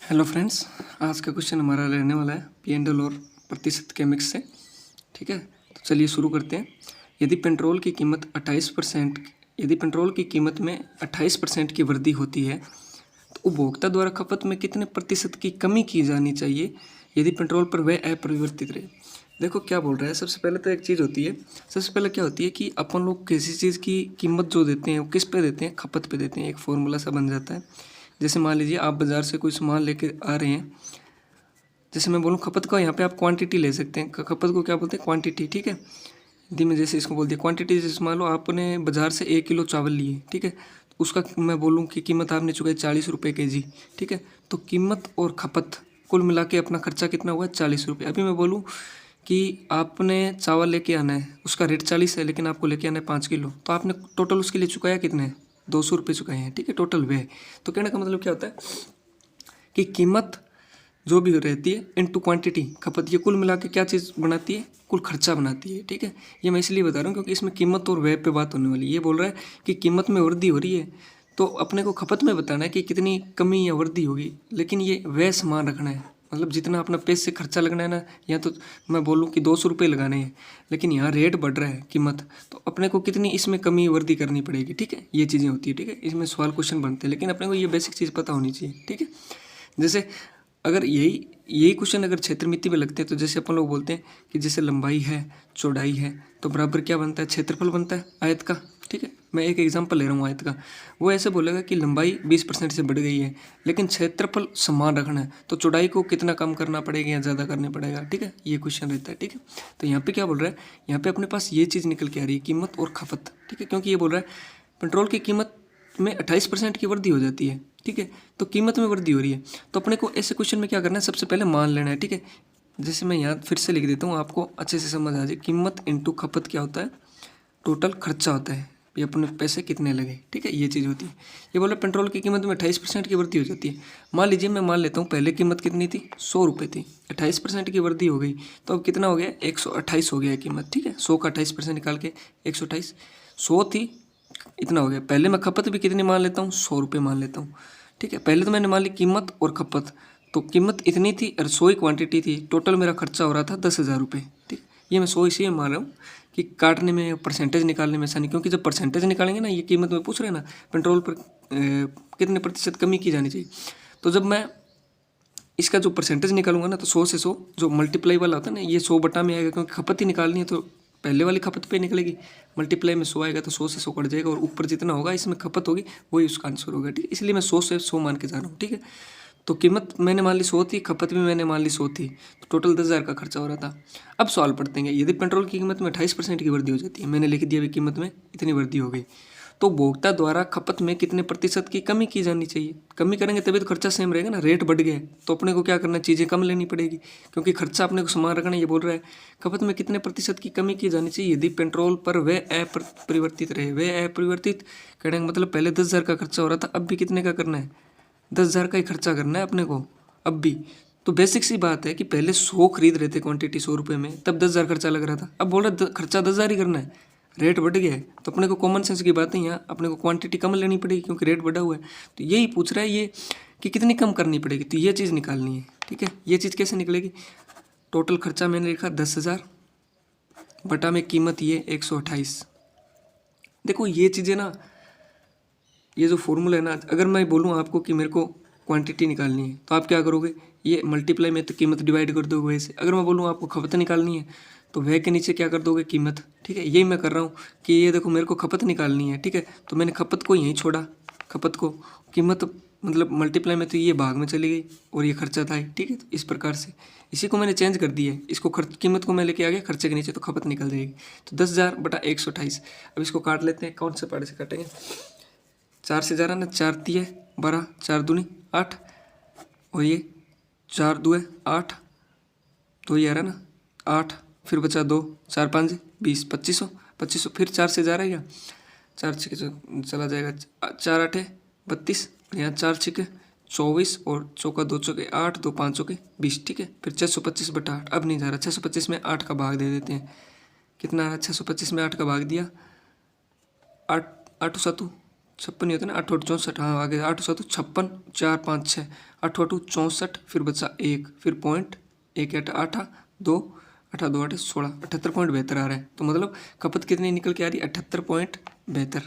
Hello friends, आज का question हमारा रहने वाला है पी&एल और प्रतिशत के मिक्स से। ठीक है, तो चलिए शुरू करते हैं। यदि पेट्रोल की कीमत 28% यदि पेट्रोल की कीमत में 28% की वृद्धि होती है तो उपभोक्ता द्वारा खपत में कितने प्रतिशत की कमी की जानी चाहिए यदि पेट्रोल पर वह अपरिवर्तित रहे। देखो क्या बोल रहा है। सबसे पहले तो एक चीज़ होती है, सबसे पहले क्या होती है कि अपन लोग किसी चीज़ की कीमत जो देते हैं वो किस पे देते हैं, खपत पे देते हैं। एक फॉर्मूला सा बन जाता है। जैसे मान लीजिए आप बाज़ार से कोई सामान लेके आ रहे हैं, जैसे मैं बोलूँ खपत का, यहाँ पे आप क्वांटिटी ले सकते हैं। खपत को क्या बोलते हैं, क्वांटिटी। ठीक है, हिंदी में जैसे इसको बोल दिया क्वांटिटी। जैसे मान लो आपने बाज़ार से 1 किलो चावल लिए, ठीक है, तो उसका मैं बोलूँ कि कीमत आपने चुकाई 40 रुपये केजी। ठीक है, तो कीमत और खपत कुल मिला के अपना खर्चा कितना हुआ, 40 रुपये। अभी मैं बोलूँ कि आपने चावल लेके आना है, उसका रेट 40 है, लेकिन आपको लेके आना है 5 किलो, तो आपने टोटल उसके लिए चुकाया कितने, 200 रुपये चुकाए हैं। ठीक है, टोटल वे। तो कहने का मतलब क्या होता है कि कीमत जो भी रहती है इनटू क्वांटिटी, खपत, ये कुल मिला के क्या चीज़ बनाती है, कुल खर्चा बनाती है। ठीक है, ये मैं इसलिए बता रहा हूँ क्योंकि इसमें कीमत और व्यय पे बात होने वाली है। ये बोल रहा है कि कीमत में वृद्धि हो रही है तो अपने को खपत में बताना है कि कितनी कमी या वृद्धि होगी, लेकिन ये व्यय समान रखना है। मतलब जितना अपना पैसे खर्चा लगना है ना, या तो मैं बोलूँ कि 200 रुपये लगाने हैं, लेकिन यहाँ रेट बढ़ रहा है कीमत, तो अपने को कितनी इसमें कमी वृद्धि करनी पड़ेगी। ठीक है, ये चीज़ें होती है। ठीक है, इसमें सवाल क्वेश्चन बनते हैं, लेकिन अपने को ये बेसिक चीज़ पता होनी चाहिए। ठीक है, जैसे अगर यही यही क्वेश्चन अगर क्षेत्र मिति में लगते हैं तो जैसे अपन लोग बोलते हैं कि जैसे लंबाई है, चौड़ाई है, तो बराबर क्या बनता है, क्षेत्रफल बनता है आयत का। ठीक है, मैं एक एग्जांपल ले रहा हूँ आयत का। वो ऐसे बोलेगा कि लंबाई 20% से बढ़ गई है, लेकिन क्षेत्रफल समान रखना है, तो चौड़ाई को कितना कम करना पड़ेगा या ज़्यादा करना पड़ेगा। ठीक है, ये क्वेश्चन रहता है। ठीक है, तो यहाँ पे क्या बोल रहा है, यहाँ पे अपने पास ये चीज़ निकल के आ रही है, कीमत और खपत। ठीक है, क्योंकि ये बोल रहा है पेट्रोल की कीमत में 28% की वृद्धि हो जाती है। ठीक है, तो कीमत में वृद्धि हो रही है, तो अपने को ऐसे क्वेश्चन में क्या करना है, सबसे पहले मान लेना है। ठीक है, जैसे मैं यहाँ फिर से लिख देता हूँ, आपको अच्छे से समझ आ जाए। कीमत इंटू खपत क्या होता है, टोटल खर्चा होता है, ये अपने पैसे कितने लगे। ठीक है, ये चीज़ होती है। ये बोला पेट्रोल की कीमत में 28% की वृद्धि हो जाती है। मान लीजिए मैं मान लेता हूँ पहले कीमत कितनी थी, 100 रुपये थी, 28% की वृद्धि हो गई, तो अब कितना हो गया, 128 हो गया कीमत। ठीक है, 100 का 28% निकाल के 128, 100 थी, इतना हो गया। पहले मैं खपत भी कितनी मान लेता हूँ, 100 रुपये मान लेता हूँ। ठीक है, पहले तो मैंने मान ली कीमत और खपत, तो कीमत इतनी थी और 100 ही क्वांटिटी थी, टोटल मेरा खर्चा हो रहा था 10,000 रुपये। ठीक, ये मैं 100 इसलिए मान रहा हूँ कि काटने में, परसेंटेज निकालने में आसानी, क्योंकि जब परसेंटेज निकालेंगे ना, ये कीमत में पूछ रहे हैं ना पेट्रोल पर कितने प्रतिशत कमी की जानी चाहिए, तो जब मैं इसका जो परसेंटेज निकालूंगा ना, तो 100 से 100 जो मल्टीप्लाई वाला होता है ना, ये 100 बटा में आएगा, क्योंकि खपत ही निकालनी है तो पहले वाली खपत पे निकलेगी, मल्टीप्लाई में 100 आएगा तो 100 से 100 कट जाएगा, और ऊपर जितना होगा इसमें खपत होगी वही उसका आंसर होगा। ठीक है, इसलिए मैं 100 से 100 मान के जा रहा हूँ। ठीक है, तो कीमत मैंने मान ली 100 थी, खपत भी मैंने मान ली 100 थी, तो टोटल 10,000 का खर्चा हो रहा था। अब सवाल पढ़ते हैं, यदि पेट्रोल की कीमत में 28% की वृद्धि हो जाती है, मैंने लिख दिया अभी कीमत में इतनी वृद्धि हो गई, तो उपभोक्ता द्वारा खपत में कितने प्रतिशत की कमी की जानी चाहिए। कमी करेंगे तभी तो खर्चा सेम रहेगा ना, रेट बढ़ गया है तो अपने को क्या करना है, चीज़ें कम लेनी पड़ेगी, क्योंकि खर्चा अपने को समान रखना है। ये बोल रहा है खपत में कितने प्रतिशत की कमी की जानी चाहिए यदि पेट्रोल पर वह अपरिवर्तित रहे। वह अपरिवर्तित कहने का मतलब पहले 10,000 का खर्चा हो रहा था, अब भी कितने का करना है, 10,000 का ही खर्चा करना है अपने को अब भी। तो बेसिक सी बात है कि पहले 100 खरीद रहे थे क्वांटिटी 100 रुपये में, तब 10,000 खर्चा लग रहा था, अब बोल रहा खर्चा 10,000 ही करना है, रेट बढ़ गया है, तो अपने को कॉमन सेंस की बात है, यहाँ अपने को क्वांटिटी कम लेनी पड़ेगी क्योंकि रेट बढ़ा हुआ है। तो यही पूछ रहा है ये कि कितनी कम करनी पड़ेगी, तो ये चीज़ निकालनी है। ठीक है, ये चीज़ कैसे निकलेगी, टोटल खर्चा मैंने लिखा 10,000 बटा में कीमत ये 128। देखो ये चीज़ें ना, ये जो फॉर्मूला है ना, अगर मैं बोलूँ आपको कि मेरे को क्वांटिटी निकालनी है तो आप क्या करोगे, ये मल्टीप्लाई में तो कीमत डिवाइड कर दोगे वैसे। अगर मैं बोलूँ आपको खपत निकालनी है तो वह के नीचे क्या कर दोगे, कीमत। ठीक है, यही मैं कर रहा हूँ कि ये देखो मेरे को खपत निकालनी है, ठीक है, तो मैंने खपत को यहीं छोड़ा, खपत को, कीमत मतलब मल्टीप्लाई में तो ये भाग में चली गई और ये खर्चा था। ठीक है, तो इस प्रकार से इसी को मैंने चेंज कर दिया है, इसको खर्च, कीमत को मैं लेके आ गया खर्चे के नीचे, तो खपत निकल जाएगी। तो 10,000 बटा 128। अब इसको काट लेते हैं, कौन से पार्ट से काटेंगे, 4 से जा रहा ना, 4 तिये 12, 4 दूनी 8, और ये 4 दुए 8, तो ये आ रहा ना 8, फिर बचा 2, 4 5 20, 2500, 2500 फिर 4 से जा रहा है क्या, 4 छिके चला जाएगा, 4 8 32, यहाँ 4 छिके 24, और चौका 2 चौके 8, 2 5 चौके 20। ठीक है, फिर 625 बटा 8, अब नहीं जा रहा, 625 में 8 का भाग दे देते हैं, कितना आ रहा है, 625 में 8 का भाग दिया, 8 8 7 56 नहीं होता ना, 8 8 64, हाँ आगे 8 7 56, 4 5 6, 8 8 64, फिर बचा 1, फिर पॉइंट 1 8 8 2 8 2 8 16, 78.72 आ रहा है। तो मतलब खपत कितनी निकल के आ रही है? 78.72,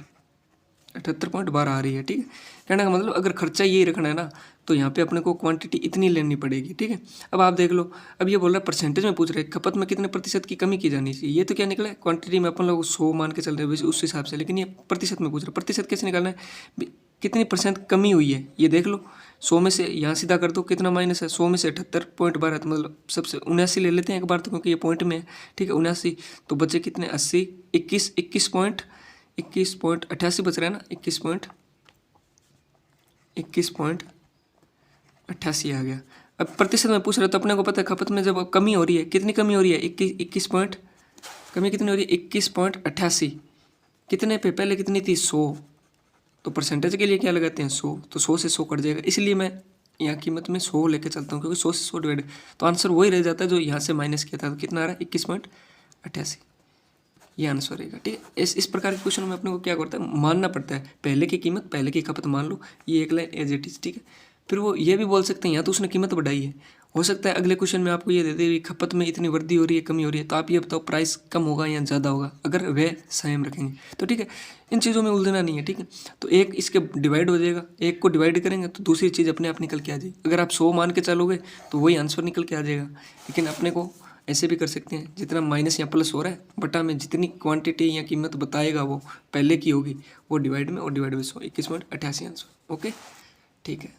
78.12 आ रही है। ठीक है, कहने का मतलब अगर खर्चा यही रखना है ना तो यहाँ पे अपने को क्वांटिटी इतनी लेनी पड़ेगी। ठीक है, अब आप देख लो, अब ये बोल रहा है परसेंटेज में पूछ रहे हैं खपत में कितने प्रतिशत की कमी की जानी चाहिए। ये तो क्या निकला है, क्वांटिटी में अपन लोग 100 मान के चल रहे हैं उस हिसाब से, लेकिन ये प्रतिशत में पूछ रहा है। प्रतिशत कैसे निकालना है, कितनी % कमी हुई है ये देख लो। 100 में से यहाँ सीधा कर दो, कितना माइनस है, 100 में से 78.12, तो मतलब सबसे 79 ले लेते हैं एक बार तो, क्योंकि ये पॉइंट में है। ठीक है, 79, तो बचे कितने 80, 21.88 बच रहा है ना, 21.88 आ गया। अब प्रतिशत में पूछ रहे तो अपने को पता है खपत में जब कमी हो रही है, कितनी कमी हो रही है, 21 पॉइंट, कमी कितनी हो रही है 21.88, कितने पे पहले कितनी थी 100, तो परसेंटेज के लिए क्या लगाते हैं 100, तो 100 से 100 कट जाएगा, इसलिए मैं यहाँ कीमत में 100 लेके चलता हूँ, क्योंकि 100 से 100 डिवाइड, तो आंसर वही रह जाता है जो यहाँ से माइनस किया था। तो कितना आ रहा है 21.88, ये आंसर रहेगा। ठीक है, इस प्रकार के क्वेश्चन में अपने को क्या करता है, मानना पड़ता है पहले की कीमत पहले की खपत मान लो, ये एक लाइन एज इट इज। ठीक है, फिर वो ये भी बोल सकते हैं यहाँ तो उसने कीमत बढ़ाई है, हो सकता है अगले क्वेश्चन में आपको ये दे दे खपत में इतनी वृद्धि हो रही है कमी हो रही है, तो आप ये बताओ प्राइस कम होगा या ज़्यादा होगा, अगर वे संयम रखेंगे तो। ठीक है, इन चीज़ों में उलझना नहीं है। ठीक है, तो एक इसके डिवाइड हो जाएगा, एक को डिवाइड करेंगे तो दूसरी चीज़ अपने आप निकल के आ जाएगी। अगर आप 100 मान के चलोगे तो वही आंसर निकल के आ जाएगा, लेकिन अपने को ऐसे भी कर सकते हैं, जितना माइनस या प्लस हो रहा है बटा में जितनी क्वांटिटी या कीमत बताएगा वो पहले की होगी वो डिवाइड में, और डिवाइड में 100, 21.88 आंसर। ओके, ठीक है।